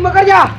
bekerja.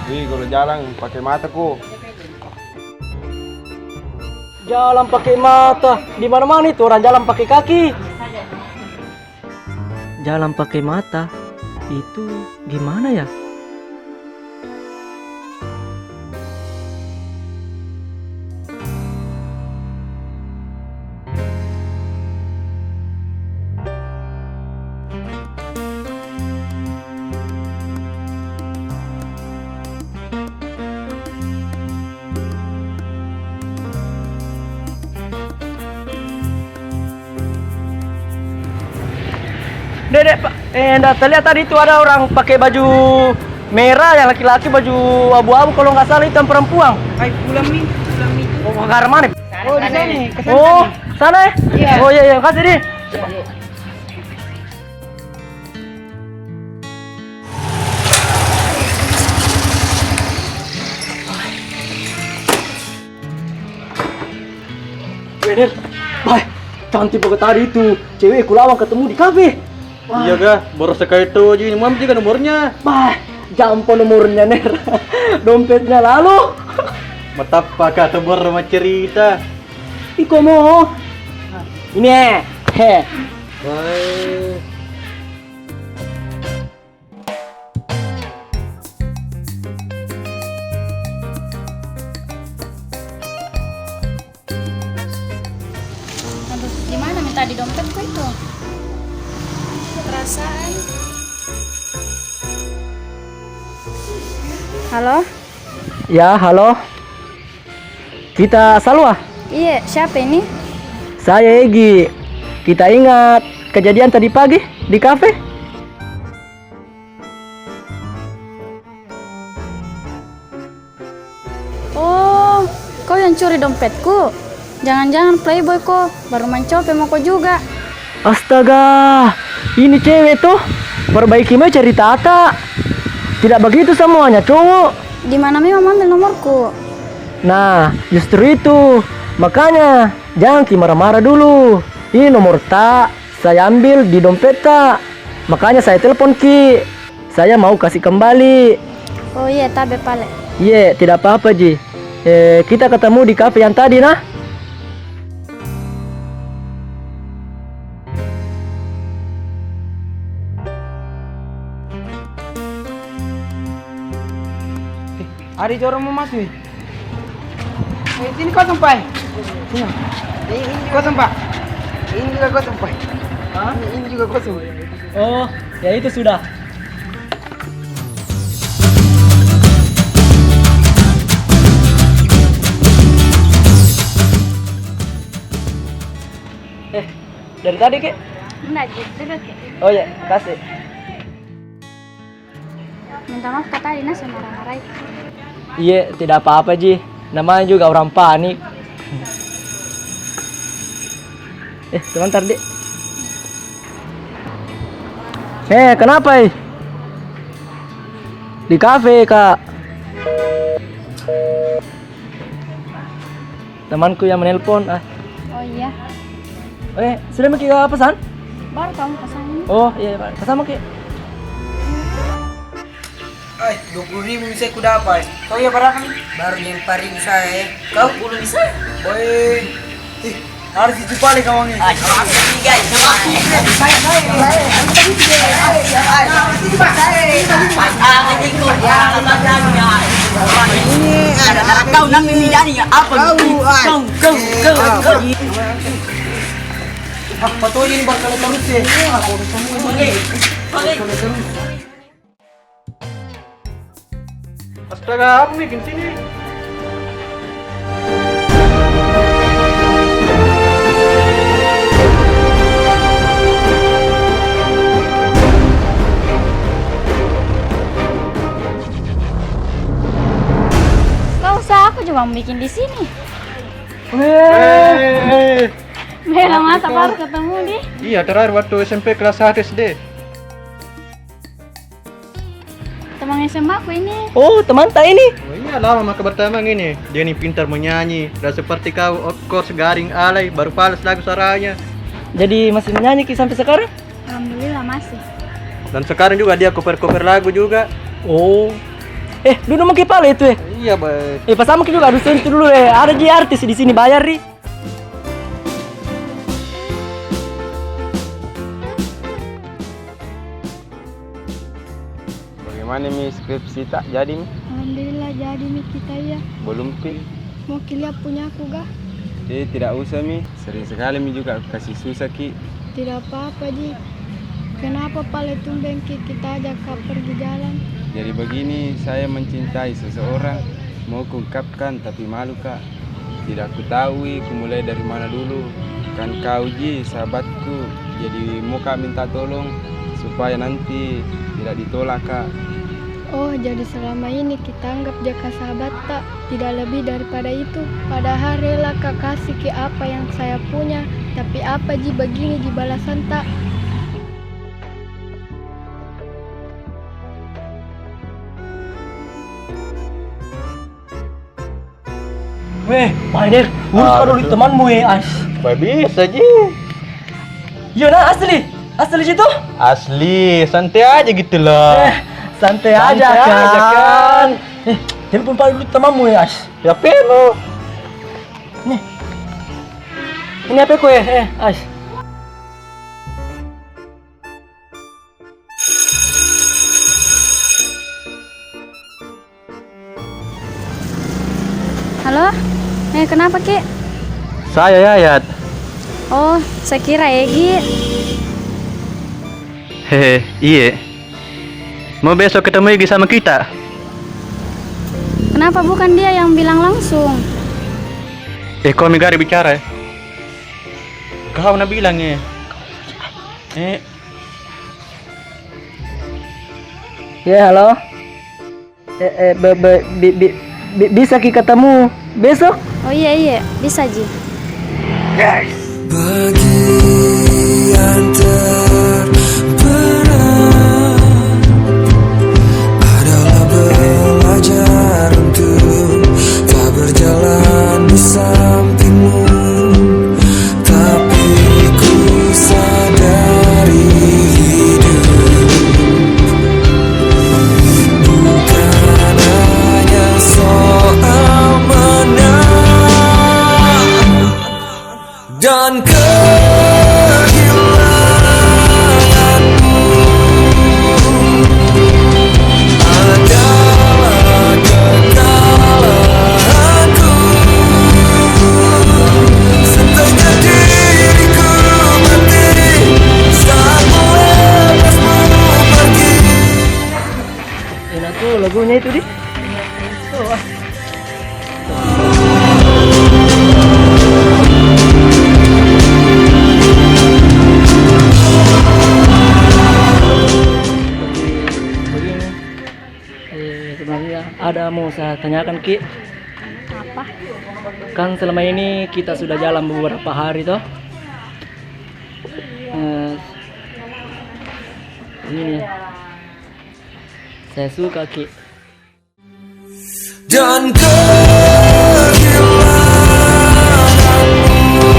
Wih, kalau jalan pakai mataku. Jalan pakai mata. Di mana-mana itu orang jalan pakai kaki. Jalan pakai mata itu gimana ya? Dedek, Pak. Nggak terlihat tadi itu ada orang pakai baju merah, yang laki-laki baju abu-abu kalau nggak salah itu yang perempuan. Ay, pulang nih. Oh, ke arah mana? Oh, di sini. Oh, sana ya? Iya. Oh iya, iya. Kasih deh. Bener. Bah, cantik banget tadi itu. Cewek kulawang ketemu di kafe. Iya kah, baru sekali itu aja ini mam juga nomornya. Bah, jampo nomornya ner. Dompetnya lalu. Matapa kah tebur sama cerita. Iko mo. Ini he. Baik. Aduh, gimana minta di dompetku itu? Perasaan. Halo? Ya, halo. Kita Salwa. Iya, siapa ini? Saya Egi. Kita ingat kejadian tadi pagi di kafe? Oh, kau yang curi dompetku? Jangan-jangan playboy kok, baru mencoba mau kau juga. Astaga, ini cewek tuh. Perbaiki mau cari tata. Tidak begitu semuanya cowok. Di mana memang ambil nomorku? Nah, justru itu. Makanya jangan Ki marah-marah dulu. Ini nomor tak saya ambil di dompet tak. Makanya saya telepon Ki. Saya mau kasih kembali. Oh iya, tabe pale. Iya, tidak apa-apa Ji. Kita ketemu di kafe yang tadi nah. Hari jorong mau masuk. Sini kosong, Pak. Sini. Ini kosong, Pak. Ini juga kosong, Pak. Hah? Ini juga kosong. Oh, ya itu sudah. Dari tadi Ki? Enggak, duduk ya. Oh ya, kasih. Minta maaf kata Dina sama marah-marah itu. Iya, tidak apa-apa Ji. Namanya juga orang panik. Sebentar Dek. Kenapa di kafe Kak? Temanku yang menelpon. Oh iya, Sudah Maki pesan? baru kamu pesan ini. Oh iya, Pak. Pesan Maki. Ay, 20.000 bisa ku dapat. Kau ya berapa nih? Baru 5.000 saya. Kau 10 bisa? Boy. Harus dicupali kawannya. Ini ada kau nang mimidani apa? Kau. Patuh ini bakal terus ya. Aku udah semua ini. Jaga apa bikin sini? Kau usah aku cuma bikin di sini. Eh, Bela masa baru ketemu di. iya terakhir waktu SMP kelas 1 SD. Teman SMA aku ini. Oh, teman tak ini? Oh iya lama maka berteman ini. Dia nih pintar menyanyi. Dan seperti kau, of course garing alay, baru fals lagu suaranya. Jadi masih menyanyi Ki sampai sekarang? Alhamdulillah masih. Dan sekarang juga dia cover-cover lagu juga. Oh. Dulu mau kepala itu Iya baik. pas sama juga harus sentuh dulu Ada di artis di sini bayar ri. Bagaimana mi skripsi tak jadi mi? Alhamdulillah jadi nih kita ya. Belum pi. Mau kuliah punya aku gak? Tidak usah mi. Sering sekali mi juga aku kasih susah ki. Tidak apa-apa Ji. Kenapa pale tumben kita ajak kau pergi jalan? Jadi begini, saya mencintai seseorang, mau kuungkapkan tapi malu kak. Tidak ku tahu ku mulai dari mana dulu. Kan kau Ji sahabatku, jadi mau kak minta tolong supaya nanti tidak ditolak kak. Oh, jadi selama ini kita anggap Jaka sahabat tak? Tidak lebih daripada itu. Padahal rela kak kasih ke apa yang saya punya. Tapi apa Ji begini Ji balasan tak? Mainer, urus kau dulu temanmu As. Baik bisa Ji. Iya nah asli. Asli situ? Asli, santai aja gitu loh. Santai aja kan. Telepon pada dulu temanmu As. Ya pelo. Ini apa kau As? Halo? Kenapa Ki? Saya Yayat. Oh, saya kira Egi. Hehe, iya. Mau besok ketemu Egi sama kita? Kenapa bukan dia yang bilang langsung? Kau Megari bicara ya? Kau nak bilang ya? Ya halo. Bisa Ki ketemu besok? Oh iya, bisa Ji. Bagian terberat adalah belajar untuk tak berjalan di sampingmu. Tapi ku sadari hidup bukan hanya soal menang dan kehilanganmu adalah kekalahanku. Setengah diriku mati saat melepasmu pergi. Enak tuh lagunya itu di. Sebenarnya ada mau saya tanyakan Ki. Apa? Kan selama ini kita sudah jalan beberapa hari toh. Ini saya suka Ki. Dan kehilanganmu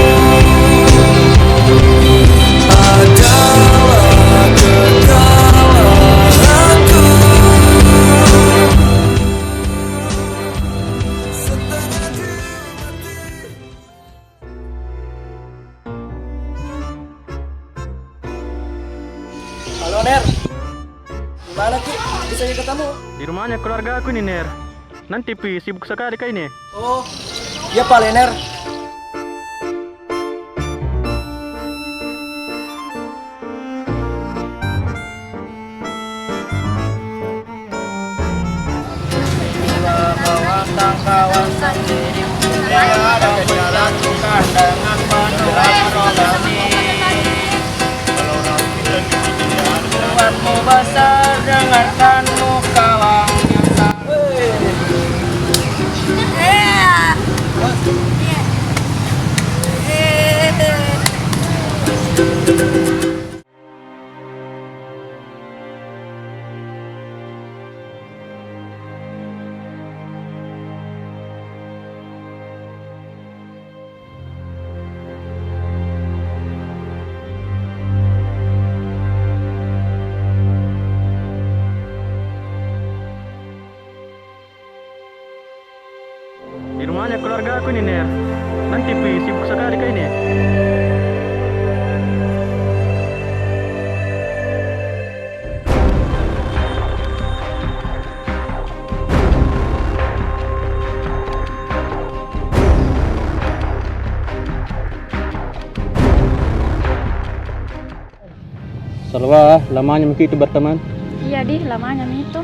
adalah kekalahanku. Setengah diri Halo Ner. Gimana Ki? Bisa ketemu? Di rumahnya keluarga aku nih Ner. Nanti Pi sibuk sekali kah ini? Oh, iya Pak Lener. basah dengarkanmu kawan yang Di rumahnya keluarga aku ini Ner. Nanti Pi sibuk sekali kayak ini. Salwa, lamanya begitu berteman. Iya di lamanya itu.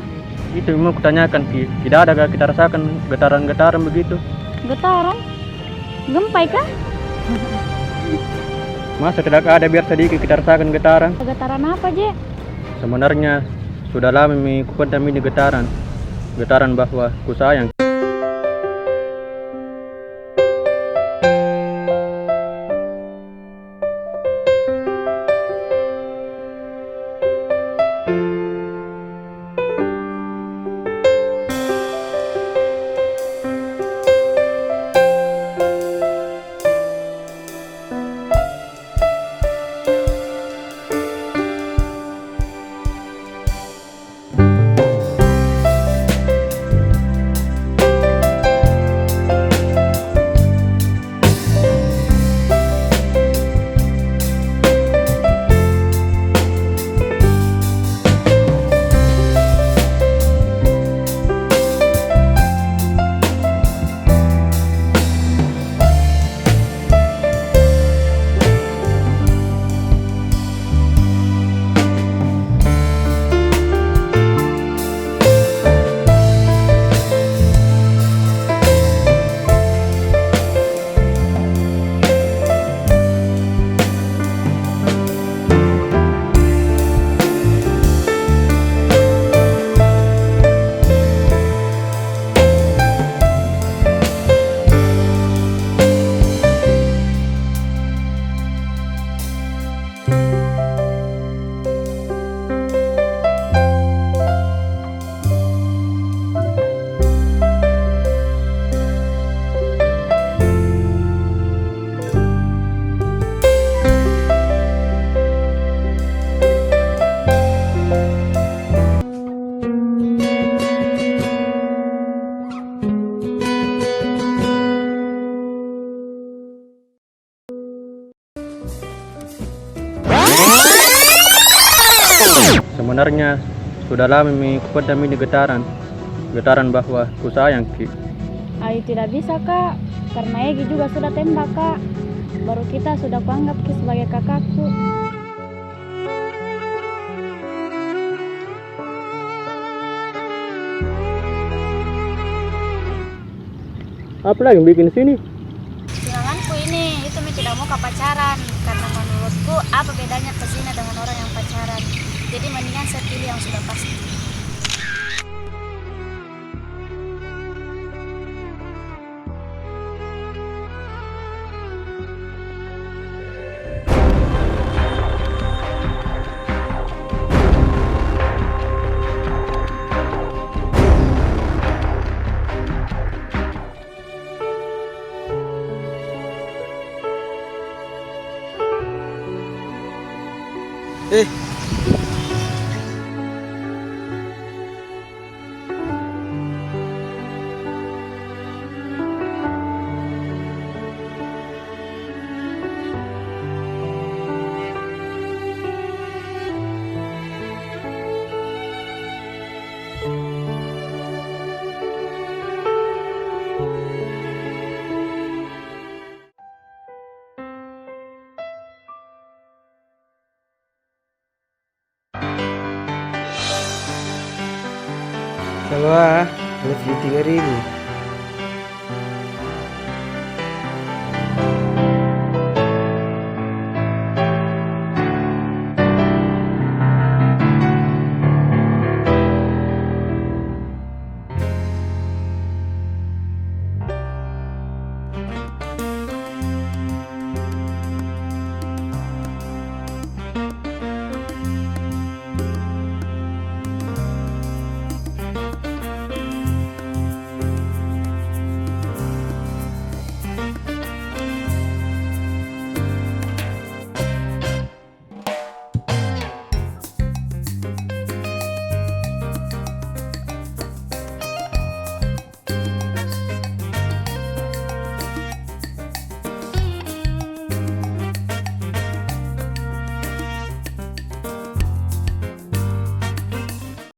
Itu mau kutanyakan Ki, tidak ada kita rasakan getaran-getaran begitu? Getaran? Gempa kah? Masa tidak ada biar sedikit kita rasakan getaran? Getaran apa Je? Sebenarnya sudah lama mengikuti ini getaran. Getaran bahwa ku sayang. Sebenarnya sudah lama mengikuti ini getaran bahwa ku sayang Ki. Ayo tidak bisa kak, karena Egi juga sudah tembak kak. Baru kita sudah kuanggap Ki sebagai kakakku. Apa lagi yang bikin sini? Tunanganku ini itu tidak mau ke pacaran, karena menurutku apa bedanya kesini dengan orang yang pacaran. Jadi mendingan saya pilih yang sudah pasti. Salwa, lebih 3.000.